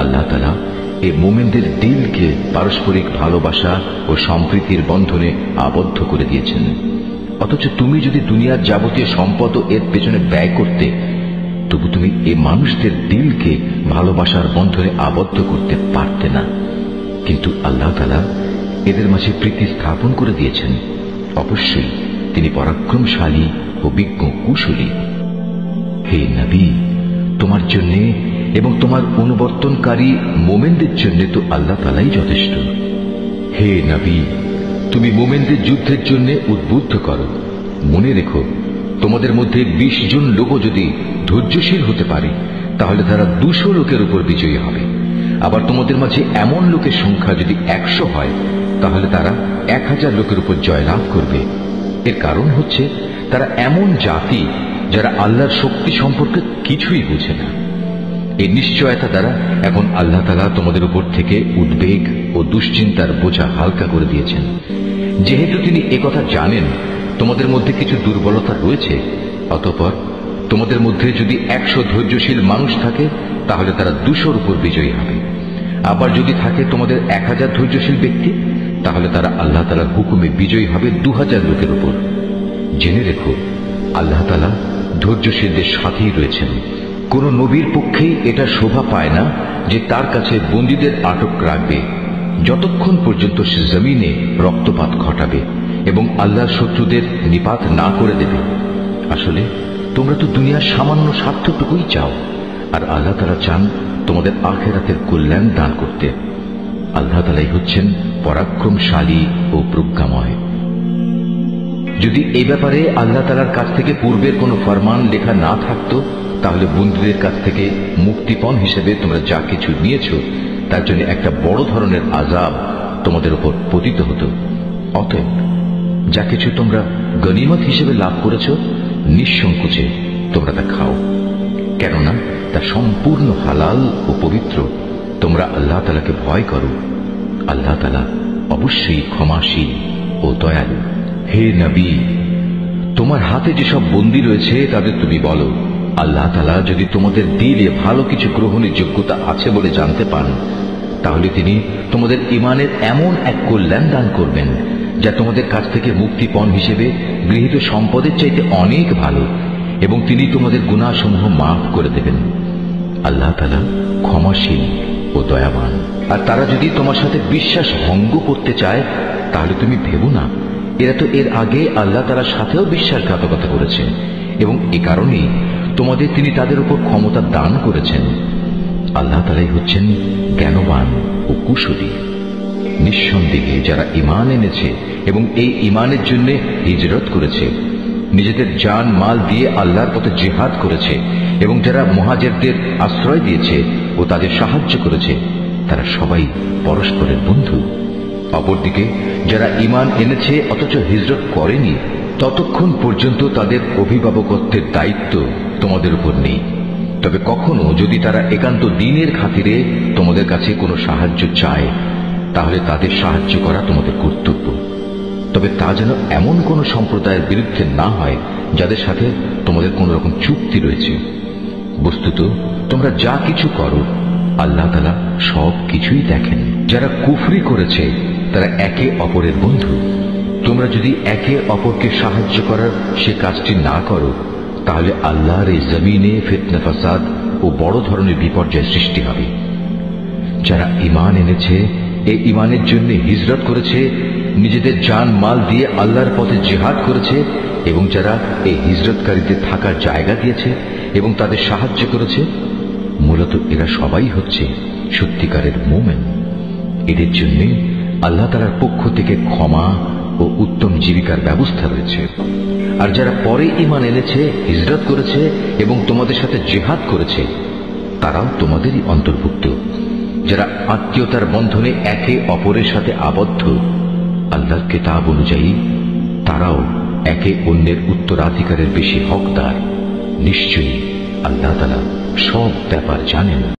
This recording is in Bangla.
আল্লাহ তাআলা এই মুমিনদের দিলকে পারস্পরিক ভালোবাসা ও সম্প্রীতির বন্ধনে আবদ্ধ করে দিয়েছেন। অথচ তুমি যদি দুনিয়ার যাবতীয় সম্পদ এর পেছনে ব্যয় করতে, তবু তুমি এই মানুষদের দিলকে ভালোবাসার বন্ধনে আবদ্ধ করতে পারতে না। কিন্তু আল্লাহ তাআলা এদের মাঝে প্রীতি স্থাপন করে দিয়েছেন। অবশ্যই তিনি পরাক্রমশালী ও বিজ্ঞ কুশলী। হে নবী, তোমার জন্য এবং তোমার অনুবর্তনকারী মোমেনদের জন্য তো আল্লাহ তাআলাই যথেষ্ট। হে নবী, তুমি মোমেনদের যুদ্ধের জন্য উদ্বুদ্ধ করো। মনে রেখো, তোমাদের মধ্যে 20 জন লোকও যদি ধৈর্যশীল হতে পারে, তাহলে তারা 200 লোকের উপর বিজয়ী হবে। আবার তোমাদের মাঝে এমন লোকের সংখ্যা যদি 100 হয়, তাহলে তারা 1000 লোকের উপর জয়লাভ করবে। এর কারণ হচ্ছে তারা এমন জাতি যারা আল্লাহর শক্তি সম্পর্কে কিছুই বুঝে না। এই নিশ্চয়তা দ্বারা এখন আল্লাহ তাআলা তোমাদের উপর থেকে উদ্বেগ ও দুশ্চিন্তার বোঝা হালকা করে দিয়েছেন। যেহেতু তিনি একথা জানেন তোমাদের মধ্যে কিছু দুর্বলতা রয়েছে, অতঃপর তোমাদের মধ্যে যদি 100 ধৈর্যশীল মানুষ থাকে, তাহলে তারা 200-র উপর বিজয়ী হবে। আবার যদি থাকে তোমাদের 1000 ধৈর্যশীল ব্যক্তি, তাহলে তারা আল্লাহ তাআলার হুকুমে বিজয়ী হবে 2000 লোকের উপর। জেনে রেখো, আল্লাহ তাআলা ধৈর্যশীলদের সাথেই রয়েছেন। কোন নবীর পক্ষেই এটা শোভা পায় না যে তার কাছে বন্দীদের আটক রাখবে যতক্ষণ পর্যন্ত সে জমিনে রক্তপাত ঘটাবে এবং আল্লাহর শত্রুদের নিপাত না করে দেবে। আসলে তোমরা তো দুনিয়ার সামান্য স্বার্থটুকুই চাও, আর আল্লাহ তাআলা চান তোমাদের আখিরাতের কল্যাণ দান করতে। আল্লাহ তাআলাই হচ্ছেন পরাক্রমশালী ও প্রজ্ঞাময়। যদি এই ব্যাপারে আল্লাহ তাআলার কাছ থেকে পূর্বের কোনো ফরমান লেখা না থাকতো, তাহলে বন্দীদের কাছ থেকে মুক্তিপণ হিসেবে তোমরা যা কিছু নিয়েছ, তার জন্য একটা বড় ধরনের আযাব তোমাদের উপর পতিত হতো। অতএব যা কিছু তোমরা গনিমত হিসেবে লাভ করেছ, নিঃসংকোচে তোমরা তা খাও, কেননা তা সম্পূর্ণ হালাল ও পবিত্র। তোমরা আল্লাহ তাআলাকে ভয় করো। আল্লাহ তাআলা অবশ্যই ক্ষমাশীল ও দয়ালু। হে নবী, তোমার হাতে যেসব বন্দী রয়েছে তাদের তুমি বলো, আল্লাহ তাআলা যদি তোমাদের দিলে ভালো কিছু গ্রহণের যোগ্যতা আছে বলে জানতে পান, তাহলে তিনি তোমাদের ঈমানের এমন এক কল্যাণ দান করবেন যা তোমাদের কাছ থেকে মুক্তিপণ হিসেবে গৃহীত সম্পদের চাইতে অনেক ভালো, এবং তিনি তোমাদের গুনাহসমূহ মাফ করে দেবেন। আল্লাহ তাআলা ক্ষমাশীল ও দয়াবান। আর তারা যদি তোমার সাথে বিশ্বাস ভঙ্গ করতে চায়, তাহলে তুমি ভেবো না, এরা তো এর আগে আল্লাহ তাআলার সাথেও বিশ্বাসঘাতকতা করেছে, এবং এ কারণেই তোমাদের তিনি তাদের উপর ক্ষমতা দান করেছেন। আল্লাহ তাআলাই হচ্ছেন জ্ঞানবান ও কুশলী। নিঃসন্দেহে যারা ঈমান এনেছে এবং এই ঈমানের জন্য হিজরত করেছে, নিজেদের জান মাল দিয়ে আল্লাহর পথে জিহাদ করেছে, এবং যারা মুহাজিরদের আশ্রয় দিয়েছে ও তাদের সাহায্য করেছে, তারা সবাই পরস্পরের বন্ধু। অপরদিকে যারা ঈমান এনেছে অথচ হিজরত করেনি, ততক্ষণ পর্যন্ত তাদের অভিভাবকত্বের দায়িত্ব তোমাদের উপর নেই। তবে কখনো যদি তারা একান্ত দ্বীনের খাতিরে তোমাদের কাছে কোনো সাহায্য চায়, তাহলে তাদের সাহায্য করা তোমাদের কর্তব্য। তবে তা যেন এমন কোন সম্প্রদায়ের বিরুদ্ধে না হয় যাদের সাথে তোমাদের কোন রকম চুক্তি রয়েছে। বস্তুত তোমরা যা কিছু করো, আল্লাহ তাআলা সব কিছুই দেখেন। যারা কুফরি করেছে তারা একে অপরের বন্ধু। তোমরা যদি একে অপরকে সাহায্য করার সে কাজটি না করো, তাহলে আল্লাহর এই জমিনে ফিতনা ফাসাদ ও বড় ধরনের বিপর্যয় সৃষ্টি হবে। যারা ঈমান এনেছে, এই ঈমানের জন্য হিজরত করেছে, নিজেদের জান মাল দিয়ে আল্লাহর পথে জিহাদ করেছে, এবং যারা এই হিজরতকারীদের থাকার জায়গা দিয়েছে এবং তাদের সাহায্য করেছে, মূলত এরা সবাই হচ্ছে সত্যিকারের মুমিন। এদের জন্য আল্লাহ তাআলার পক্ষ থেকে ক্ষমা ও উত্তম জীবিকার ব্যবস্থা রয়েছে। আর যারা পরে ঈমান এনেছে, হিজরত করেছে এবং তোমাদের সাথে জিহাদ করেছে, তারাও তোমাদেরই অন্তর্ভুক্ত। যারা আত্মীয়তার বন্ধনে একে অপরের সাথে আবদ্ধ, আল্লাহর কিতাব অনুযায়ী তারাও একে অন্যের উত্তরাধিকারের বেশি হকদার। নিশ্চয়ই আল্লাহ তাআলা সব ব্যাপার জানেন।